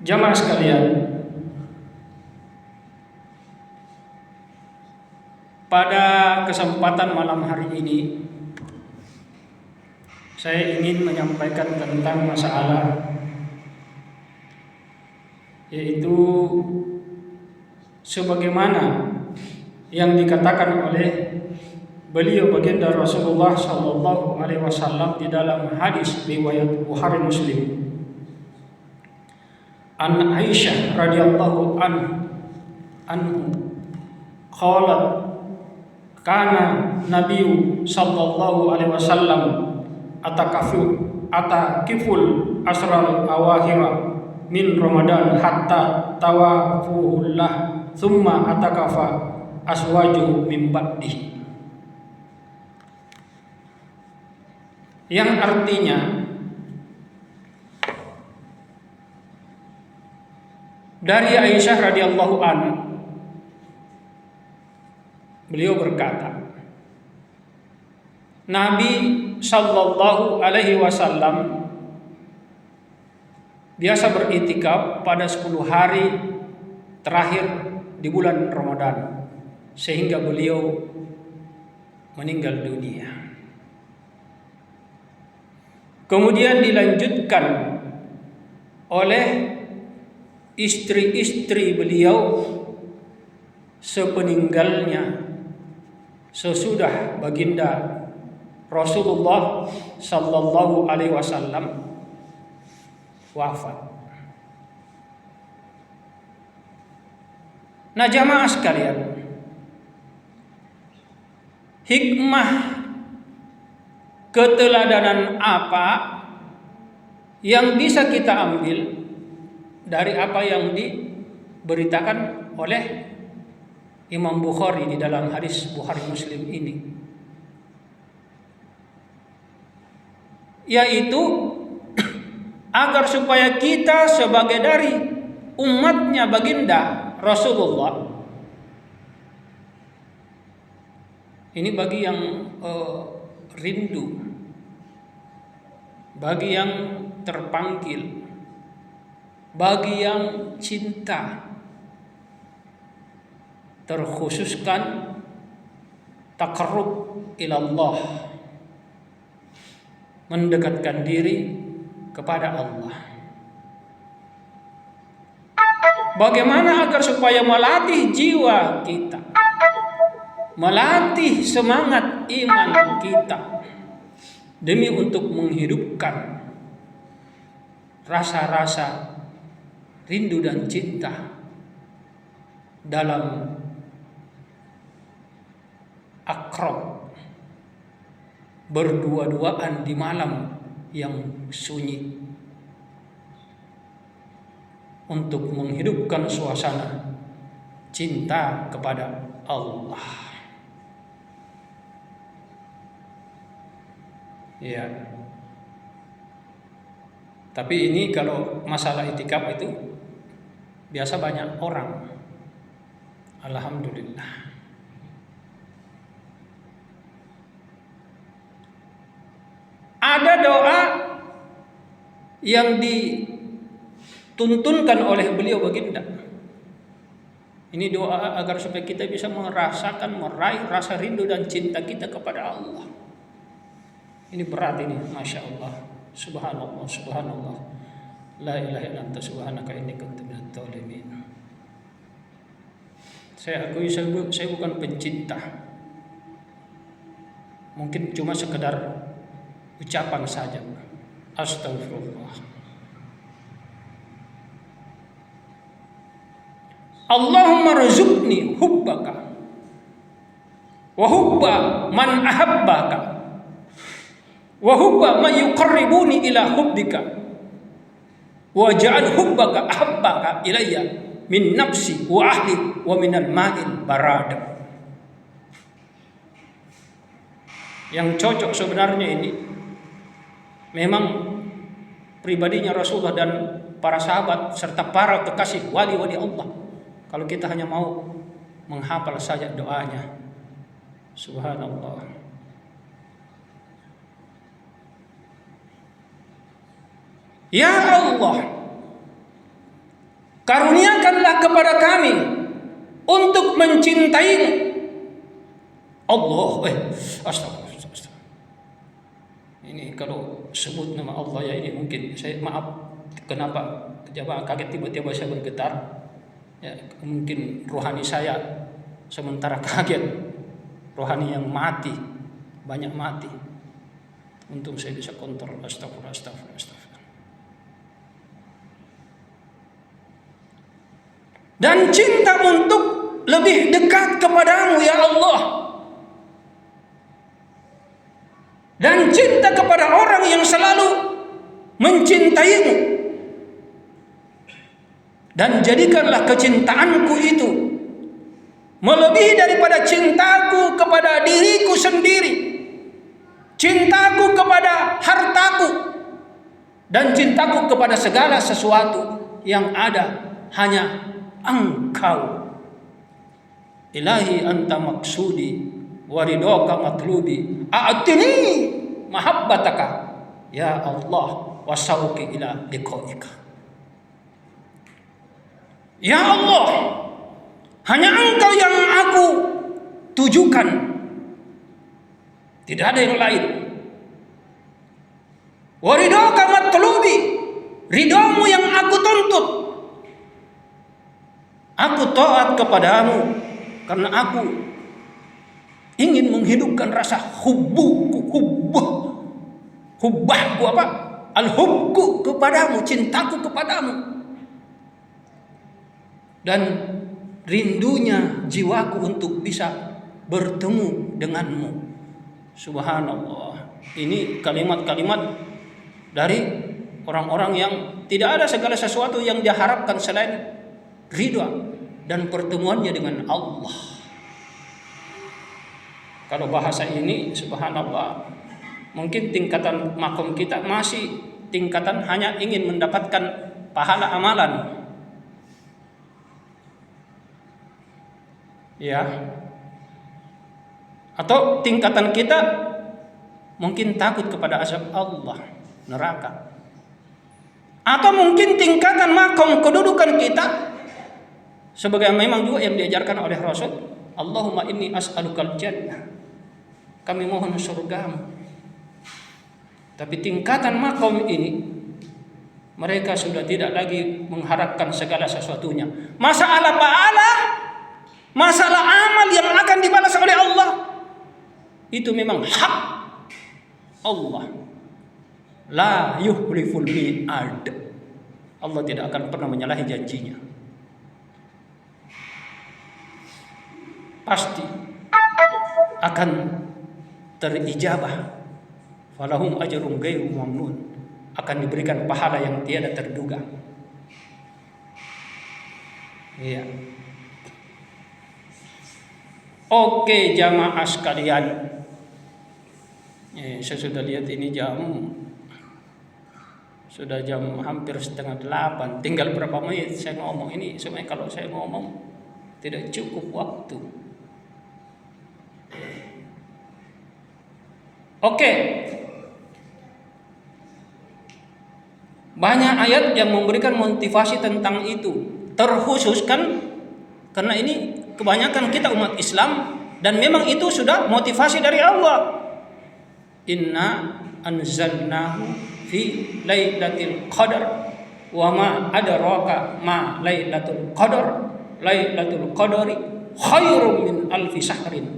Jamaah sekalian, pada kesempatan malam hari ini saya ingin menyampaikan tentang masalah, yaitu sebagaimana yang dikatakan oleh beliau baginda Rasulullah Shallallahu Alaihi Wasallam di dalam hadis riwayat Bukhari Muslim. An Aisyah radhiyallahu anhu qalat kana Nabiyu sallallahu alaihi wasallam atakiful asral awahira min Ramadan hatta tawafuhullah thumma atakafa aswaju min ba'dihi, yang artinya dari Aisyah radhiyallahu anha, beliau berkata, Nabi sallallahu alaihi wasallam biasa beritikaf pada 10 hari terakhir di bulan Ramadan sehingga beliau meninggal dunia. Kemudian dilanjutkan oleh istri-istri beliau sepeninggalnya, sesudah baginda Rasulullah sallallahu alaihi wasallam wafat. Nah, jamaah sekalian, hikmah keteladanan apa yang bisa kita ambil dari apa yang diberitakan oleh Imam Bukhari di dalam hadis Bukhari Muslim ini, yaitu agar supaya kita sebagai dari umatnya baginda Rasulullah, ini bagi yang rindu, bagi yang terpanggil, bagi yang cinta, terkhususkan taqarrub ilallah, mendekatkan diri kepada Allah. Bagaimana agar supaya melatih jiwa kita, melatih semangat iman kita demi untuk menghidupkan rasa-rasa rindu dan cinta dalam akrab, berdua-duaan di malam yang sunyi, untuk menghidupkan suasana cinta kepada Allah. Ya. Tapi ini kalau masalah itikaf itu biasa banyak orang. Alhamdulillah. Ada doa yang dituntunkan oleh beliau baginda. Ini doa agar supaya kita bisa merasakan, meraih rasa rindu dan cinta kita kepada Allah. Ini berat ini, Masya Allah. Subhanallah, subhanallah. La ilaha illa anta subhanaka inni kuntu minadz dzalimin. Saya akui saya bukan pencinta. Mungkin cuma sekedar ucapan saja. Astagfirullah. Allahumma rzuqni hubbaka wa hubba man ahabbaka wa hubba man yuqarribuni ila hubbika wa ja'al hubbaka ahabbaka ilayya min nafsi wa ahli wa minal ma'il barad. Yang cocok sebenarnya ini memang pribadinya Rasulullah dan para sahabat serta para kekasih wali-wali Allah. Kalau kita hanya mau menghafal saja doanya, subhanallah. Ya Allah, Karuniakanlah kepada kami untuk mencintaimu. Allah, astagfirullah. Ini kalau sebut nama Allah ya ini mungkin saya maaf kenapa jamaah kaget tiba-tiba saya bergetar. Ya, mungkin rohani saya sementara kaget. Rohani yang mati, banyak mati. Untung saya bisa kontrol. Astagfirullah. Dan cinta untuk lebih dekat kepadamu ya Allah. Dan cinta kepada orang yang selalu mencintaimu. Dan jadikanlah kecintaanku itu melebihi daripada cintaku kepada diriku sendiri, cintaku kepada hartaku, dan cintaku kepada segala sesuatu yang ada hanya Engkau. Ilahi anta maksudi waridoka matlubi a'tini mahabbataka ya Allah wasauki ila liqaika. Ya Allah, hanya Engkau yang aku tujukan, tidak ada yang lain. Waridoka matlubi, ridhamu yang aku tuntut. Aku taat kepadamu karena aku ingin menghidupkan rasa hubbahku apa? Al-hubku kepadamu, cintaku kepadamu. Dan rindunya jiwaku untuk bisa bertemu denganmu. Subhanallah. Ini kalimat-kalimat dari orang-orang yang tidak ada segala sesuatu yang diharapkan selain ridha dan pertemuannya dengan Allah. Kalau bahasa ini subhanallah, mungkin tingkatan makom kita masih tingkatan hanya ingin mendapatkan pahala amalan. Ya. Atau tingkatan kita mungkin takut kepada azab Allah, neraka. Atau mungkin tingkatan makom kedudukan kita sebagai memang juga yang diajarkan oleh Rasul, Allahumma inni as'alukal jannah. Kami mohon surgamu. Tapi tingkatan makom ini mereka sudah tidak lagi mengharapkan segala sesuatunya. Masalah pahala, masalah amal yang akan dibalas oleh Allah, itu memang hak Allah. La yuhliful mi'ad. Allah tidak akan pernah menyalahi janjinya. Pasti akan terijabah. Falahum ajrun ghairu mamnun. Akan diberikan pahala yang tiada terduga. Iya. Oke jamaah sekalian. Saya sudah lihat ini sudah jam hampir 7:30. Tinggal berapa menit saya ngomong ini. Sebenarnya kalau saya ngomong tidak cukup waktu. Oke. Banyak ayat yang memberikan motivasi tentang itu. Terkhusus kan karena ini kebanyakan kita umat Islam dan memang itu sudah motivasi dari Allah. Inna anzalnahu fi lailatul qadar wa ma adraka ma lailatul qadar. Lailatul qadari khairum min alfi syahrin.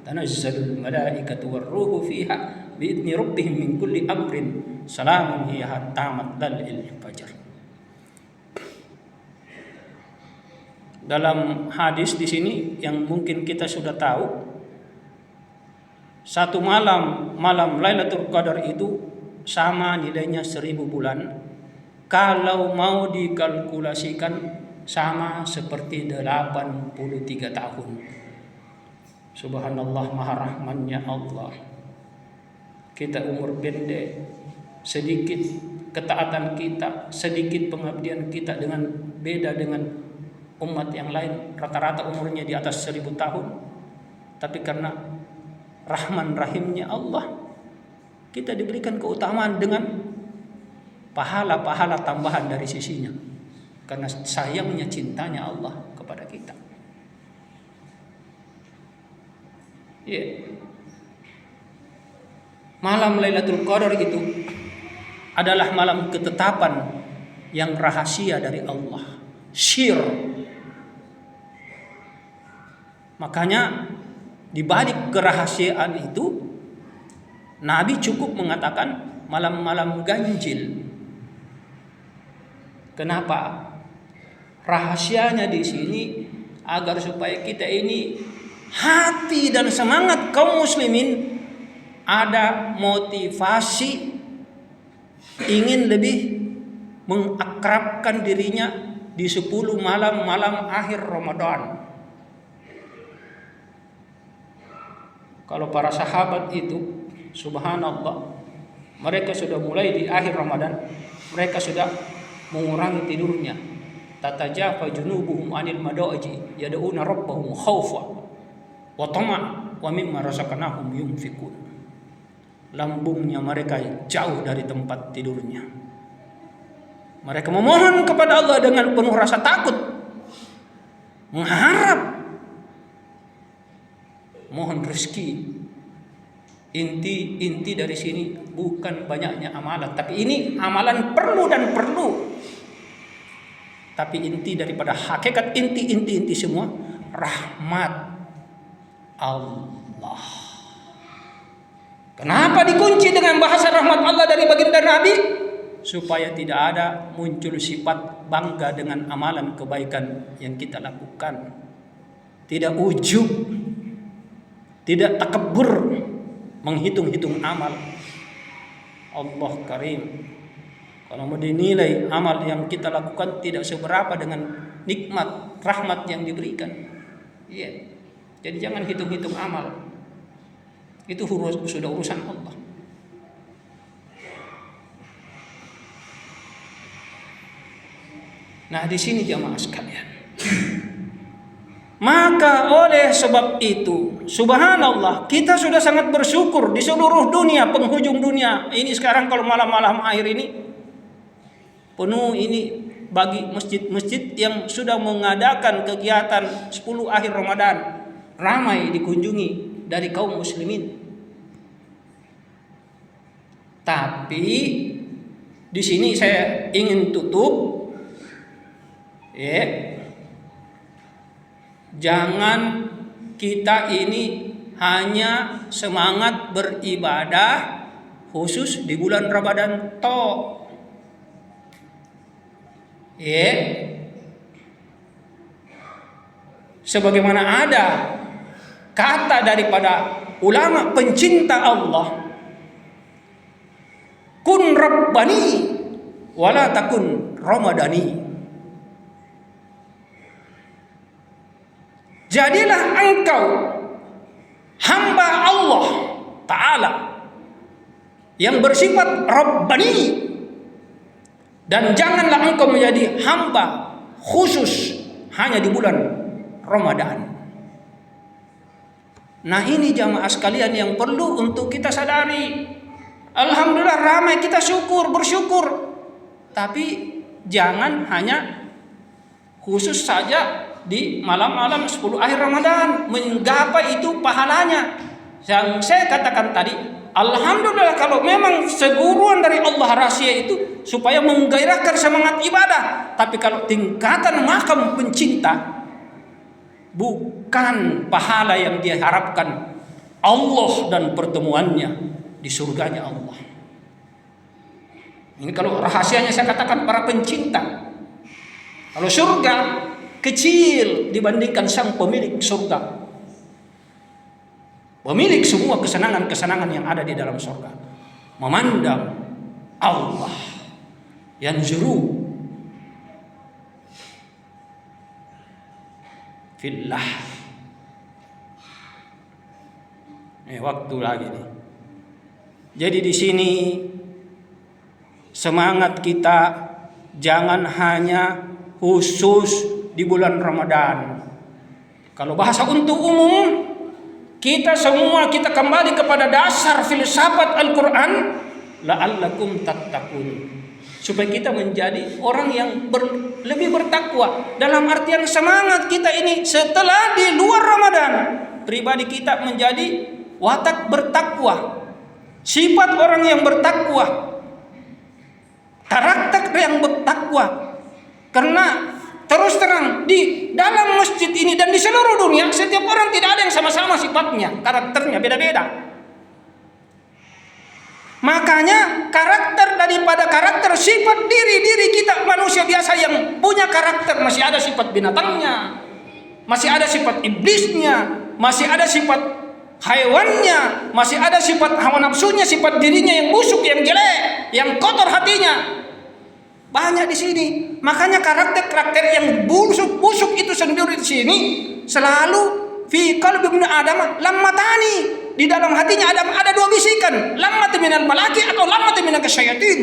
Tanazzalul malaikatu warruhu fiha biidzni rabbihim min kulli amrin salamun hiya hatta matla'il fajar. Dalam hadis di sini yang mungkin kita sudah tahu, satu malam Lailatul Qadar itu sama nilainya 1000 bulan. Kalau mau dikalkulasikan sama seperti 83 tahun. Subhanallah, maha rahmannya Allah. Kita umur pendek, sedikit ketaatan kita, sedikit pengabdian kita dengan beda dengan umat yang lain. Rata-rata umurnya di atas 1000 tahun. Tapi karena rahman rahimnya Allah, kita diberikan keutamaan dengan pahala-pahala tambahan dari sisinya. karena sayangnya cintanya Allah kepada kita. Malam Lailatul Qadar itu adalah malam ketetapan yang rahasia dari Allah, sir. Makanya di balik kerahasiaan itu Nabi cukup mengatakan malam-malam ganjil. Kenapa? Rahasianya di sini agar supaya kita ini hati dan semangat kaum muslimin ada motivasi ingin lebih mengakrabkan dirinya di 10 malam-malam akhir Ramadan. Kalau para sahabat itu subhanallah, mereka sudah mulai di akhir Ramadan, mereka sudah mengurangi tidurnya. Tatajafa junubuhum anil madaji yad'una rabbahum khaufa wa tama'a wa mimma razaqnahum yunfikun. Lambungnya mereka jauh dari tempat tidurnya. Mereka memohon kepada Allah dengan penuh rasa takut, mengharap, mohon rezeki. Inti dari sini bukan banyaknya amalan, tapi ini amalan perlu dan perlu. Tapi inti daripada hakikat inti semua rahmat Allah. Kenapa dikunci dengan bahasa rahmat Allah dari baginda Nabi? Supaya tidak ada muncul sifat bangga dengan amalan kebaikan yang kita lakukan. Tidak ujub, tidak takabur menghitung-hitung amal. Allah Karim. Kalau mau dinilai amal yang kita lakukan tidak seberapa dengan nikmat rahmat yang diberikan. Jadi jangan hitung-hitung amal. Itu sudah urusan Allah. Nah, di sini jamaah sekalian. Maka oleh sebab itu, subhanallah, kita sudah sangat bersyukur di seluruh dunia, penghujung dunia. Ini sekarang kalau malam-malam akhir ini penuh ini bagi masjid-masjid yang sudah mengadakan kegiatan 10 akhir Ramadan, ramai dikunjungi dari kaum muslimin. Tapi di sini saya ingin tutup, jangan kita ini hanya semangat beribadah khusus di bulan Ramadan toh. Sebagaimana ada kata daripada ulama pencinta Allah, kun rabbani wala takun ramadani. Jadilah engkau hamba Allah Ta'ala yang bersifat rabbani, dan janganlah engkau menjadi hamba khusus hanya di bulan Ramadan. Nah, ini jamaah sekalian yang perlu untuk kita sadari. Alhamdulillah ramai, kita bersyukur. Tapi jangan hanya khusus saja di malam-malam 10 akhir Ramadan menggapai itu pahalanya. Yang saya katakan tadi, alhamdulillah kalau memang seguruan dari Allah rahasia itu supaya menggairahkan semangat ibadah. Tapi kalau tingkatan makam pencinta, bukan pahala yang dia harapkan Allah dan pertemuannya di surganya Allah. Ini kalau rahasianya saya katakan para pencinta. Kalau surga kecil dibandingkan sang pemilik surga, pemilik semua kesenangan-kesenangan yang ada di dalam surga, memandang Allah yang juru fillah. Waktu lagi nih. Jadi di sini semangat kita jangan hanya khusus di bulan Ramadan. Kalau bahasa untuk umum, kita semua kita kembali kepada dasar filsafat Al-Quran, la'allakum tattaqun, supaya kita menjadi orang yang lebih bertakwa bertakwa. Dalam artian semangat kita ini setelah di luar Ramadan, pribadi kita menjadi watak bertakwa, sifat orang yang bertakwa, karakter yang bertakwa. Karena terus terang di dalam masjid ini dan di seluruh dunia, setiap orang tidak ada yang sama-sama sifatnya, karakternya beda-beda. Makanya karakter daripada karakter sifat diri kita manusia biasa yang punya karakter, masih ada sifat binatangnya, masih ada sifat iblisnya, masih ada sifat haiwannya, masih ada sifat hawa nafsunya, sifat dirinya yang busuk, yang jelek, yang kotor hatinya. Banyak di sini. Makanya karakter-karakter yang busuk itu sendiri di sini selalu fi qalbi ibnu Adam lammatani. Di dalam hatinya Adam ada dua bisikan, lammat minal malaki atau lammat minal syaitan.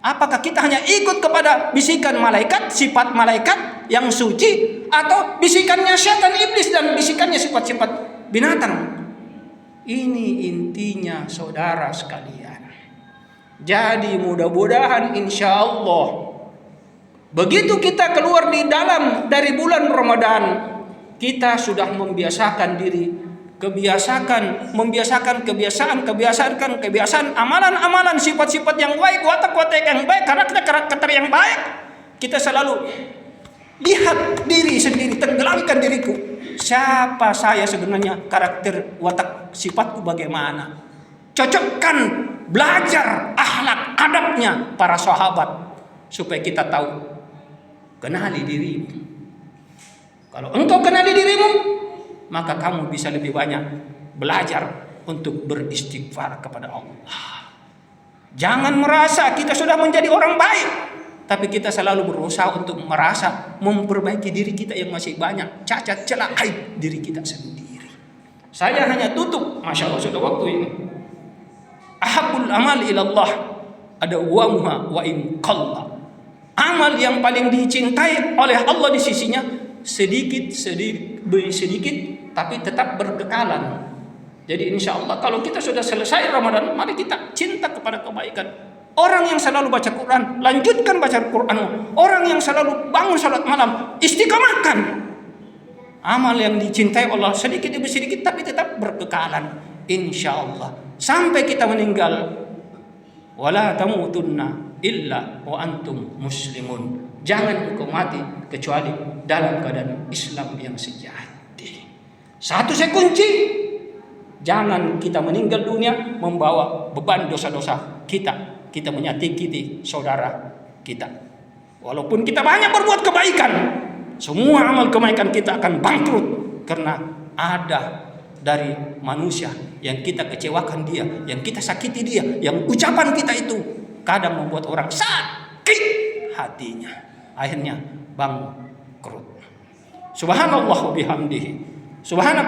Apakah kita hanya ikut kepada bisikan malaikat, sifat malaikat yang suci, atau bisikannya syaitan iblis dan bisikannya sifat-sifat binatang? Ini intinya saudara sekalian. Jadi mudah-mudahan insya Allah begitu kita keluar dari bulan Ramadan, kita sudah membiasakan diri, kebiasaan amalan-amalan, sifat-sifat yang baik, watak-watak yang baik, karakter yang baik. Kita selalu lihat diri sendiri, tenggelamkan diriku. Siapa saya sebenarnya, karakter, watak, sifatku bagaimana? Cocokkan, belajar akhlak, adabnya para sahabat supaya kita tahu. Kenali dirimu. Kalau engkau kenali dirimu, maka kamu bisa lebih banyak belajar untuk beristighfar kepada Allah. Jangan merasa kita sudah menjadi orang baik, tapi kita selalu berusaha untuk merasa memperbaiki diri kita yang masih banyak cacat celah aib diri kita sendiri. Saya hanya tutup, masya Allah sudah waktu ini. Ahabul amal ilallah ada wamuha wa in qalla. Amal yang paling dicintai oleh Allah di sisinya sedikit tapi tetap berkekalan. Jadi insya Allah kalau kita sudah selesai Ramadan, mari kita cinta kepada kebaikan. Orang yang selalu baca Quran, lanjutkan baca Quranmu. Orang yang selalu bangun salat malam, istiqamahkan. Amal yang dicintai Allah sedikit demi sedikit tapi tetap berkekalan. Insya Allah sampai kita meninggal. Wala tamutunna illa wa antum muslimun. Jangan engkau mati kecuali dalam keadaan Islam yang sejati. Satu saya kunci, jangan kita meninggal dunia membawa beban dosa-dosa kita. Kita menyakiti saudara kita. Walaupun kita banyak berbuat kebaikan, semua amal kebaikan kita akan bangkrut karena ada dari manusia yang kita kecewakan dia, yang kita sakiti dia, yang ucapan kita itu kadang membuat orang sakit hatinya, akhirnya bangkrut. Subhanallah wa bihamdihi. Subhanallah.